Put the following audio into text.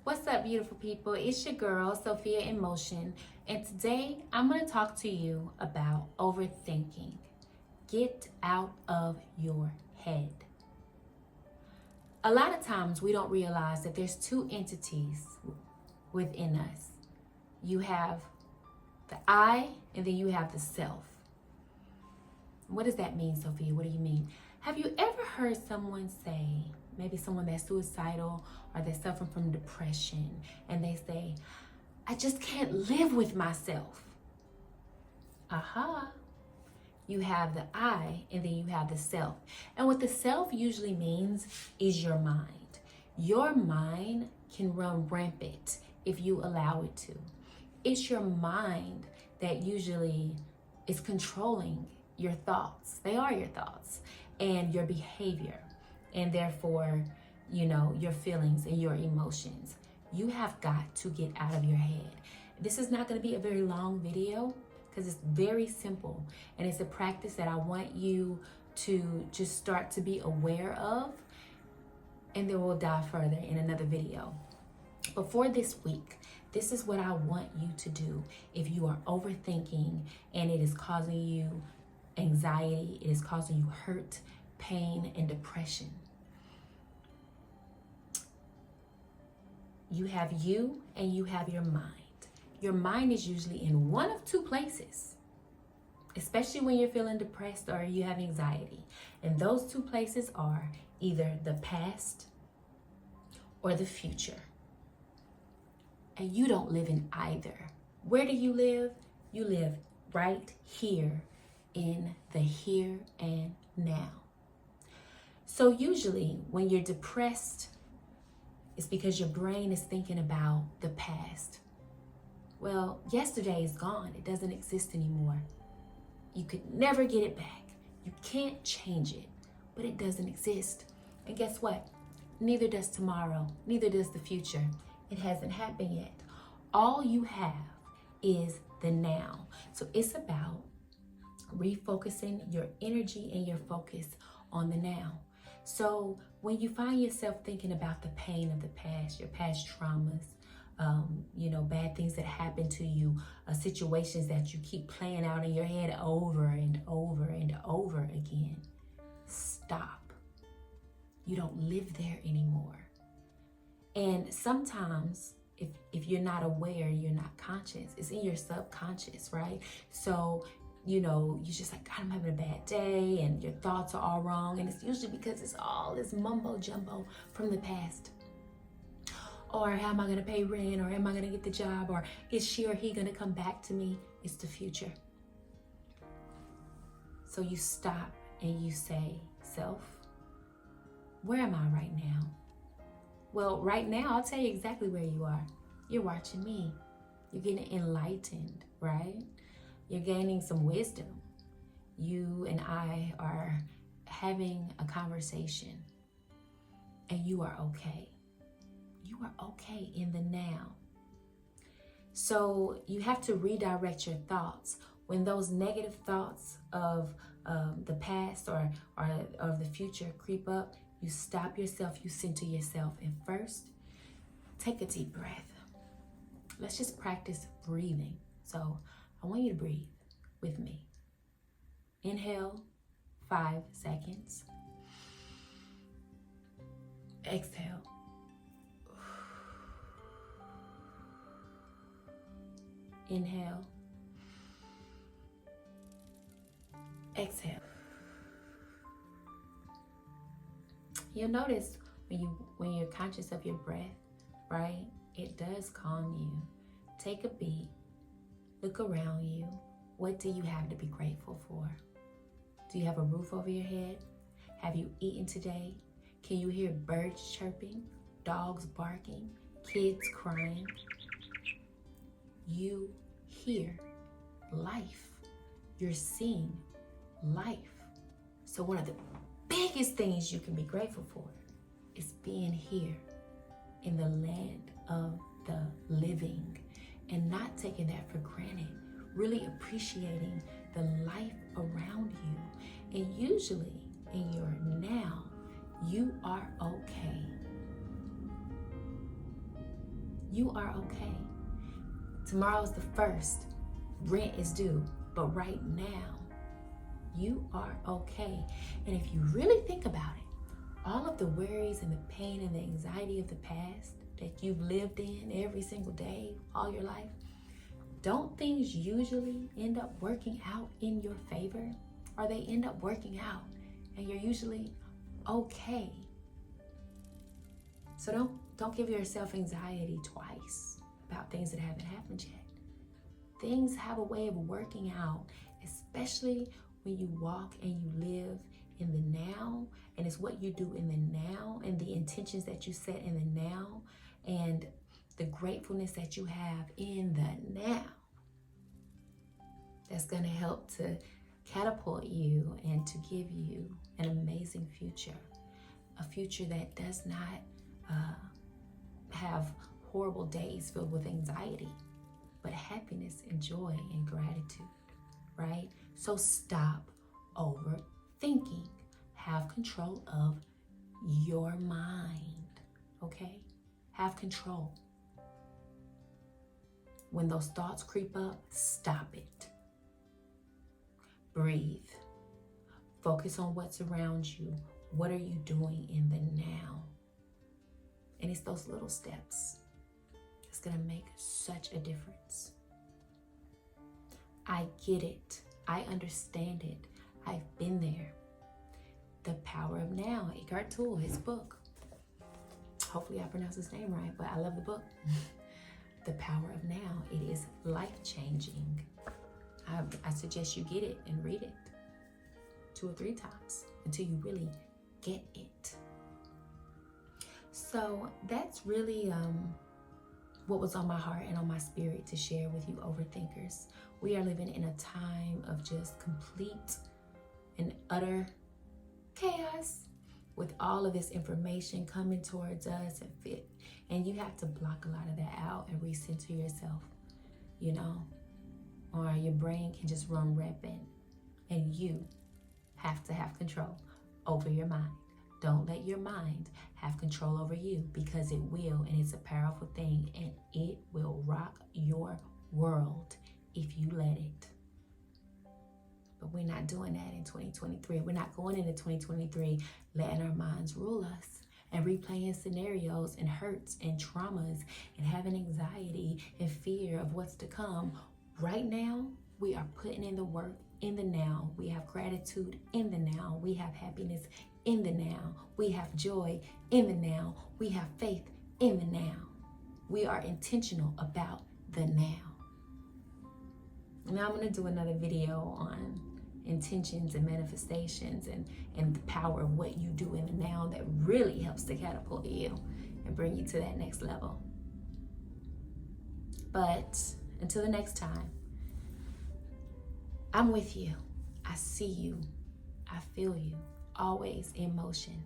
What's up, beautiful people? It's your girl, Sophia in Motion, and today I'm going to talk to you about overthinking. Get out of your head. A lot of times we don't realize that there's two entities within us. You have the I, and then you have the self. What does that mean, Sophia? What do you mean? Have you ever heard someone say, maybe someone that's suicidal or that's suffering from depression, and they say, I just can't live with myself? Aha. You have the I, and then you have the self. And what the self usually means is your mind. Your mind can run rampant if you allow it to. It's your mind that usually is controlling your thoughts. They are your thoughts and your behavior, and therefore, your feelings and your emotions. You have got to get out of your head. This is not going to be a very long video because it's very simple, and it's a practice that I want you to just start to be aware of, and then we'll dive further in another video. But for this week, this is what I want you to do. If you are overthinking and it is causing you anxiety, it is causing you hurt, pain, and depression. You have you and you have your mind. Your mind is usually in one of two places, especially when you're feeling depressed or you have anxiety. And those two places are either the past or the future. And you don't live in either. Where do you live? You live right here in the here and now. So usually when you're depressed, it's because your brain is thinking about the past. Well, yesterday is gone. It doesn't exist anymore. You could never get it back. You can't change it, but it doesn't exist. And guess what? Neither does tomorrow. Neither does the future. It hasn't happened yet. All you have is the now. So it's about refocusing your energy and your focus on the now. So when you find yourself thinking about the pain of the past, your past traumas, bad things that happen to you, situations that you keep playing out in your head over and over and over again, stop. You don't live there anymore. And sometimes if you're not aware, you're not conscious, it's in your subconscious, right? So you're just like, God, I'm having a bad day, and your thoughts are all wrong. And it's usually because it's all this mumbo jumbo from the past. Or how am I going to pay rent? Or am I going to get the job? Or is she or he going to come back to me? It's the future. So you stop and you say, self, where am I right now? Well, right now, I'll tell you exactly where you are. You're watching me. You're getting enlightened, right? You're gaining some wisdom. You and I are having a conversation, and you are okay. You are okay in the now. So you have to redirect your thoughts. When those negative thoughts of the past or of the future creep up, you stop yourself, you center yourself, and first, take a deep breath. Let's just practice breathing. So I want you to breathe with me. Inhale, 5 seconds. Exhale. Inhale. Exhale. You'll notice when you're conscious of your breath, right? It does calm you. Take a beat. Look around you. What do you have to be grateful for? Do you have a roof over your head? Have you eaten today? Can you hear birds chirping, dogs barking, kids crying? You hear life. You're seeing life. So one of the biggest things you can be grateful for is being here in the land of the living and not taking that for granted. Really appreciating the life around you. And usually in your now, you are okay. You are okay. Tomorrow is the 1st. Rent is due. But right now, you are okay. And if you really think about it, all of the worries and the pain and the anxiety of the past that you've lived in every single day, all your life, don't things usually end up working out in your favor? Or they end up working out and you're usually okay? So don't give yourself anxiety twice about things that haven't happened yet. Things have a way of working out, especially when you walk and you live in the now, and it's what you do in the now and the intentions that you set in the now and the gratefulness that you have in the now that's going to help to catapult you and to give you an amazing future, a future that does not have horrible days filled with anxiety, but happiness and joy and gratitude, right? So stop overthinking. Have control of your mind, okay? Have control. When those thoughts creep up, stop it. Breathe. Focus on what's around you. What are you doing in the now? And it's those little steps that's gonna make such a difference. I get it. I understand it. I've been there. The Power of Now, Eckhart Tolle, his book. Hopefully I pronounced his name right, but I love the book. The Power of Now. It is life-changing. I suggest you get it and read it 2 or 3 times until you really get it. So that's really what was on my heart and on my spirit to share with you overthinkers. We are living in a time of just complete and utter chaos with all of this information coming towards us and you have to block a lot of that out and recenter yourself, you know, or your brain can just run rampant and you have to have control over your mind. Don't let your mind have control over you, because it will, and it's a powerful thing, and it will rock your world if you let it. But we're not doing that in 2023. We're not going into 2023 letting our minds rule us and replaying scenarios and hurts and traumas and having anxiety and fear of what's to come. Right now, we are putting in the work in the now. We have gratitude in the now. We have happiness in the now. We have joy in the now. We have faith in the now. We are intentional about the now. Now I'm going to do another video on intentions and manifestations and the power of what you do in the now that really helps to catapult you and bring you to that next level. But until the next time, I'm with you. I see you. I feel you. Always in motion.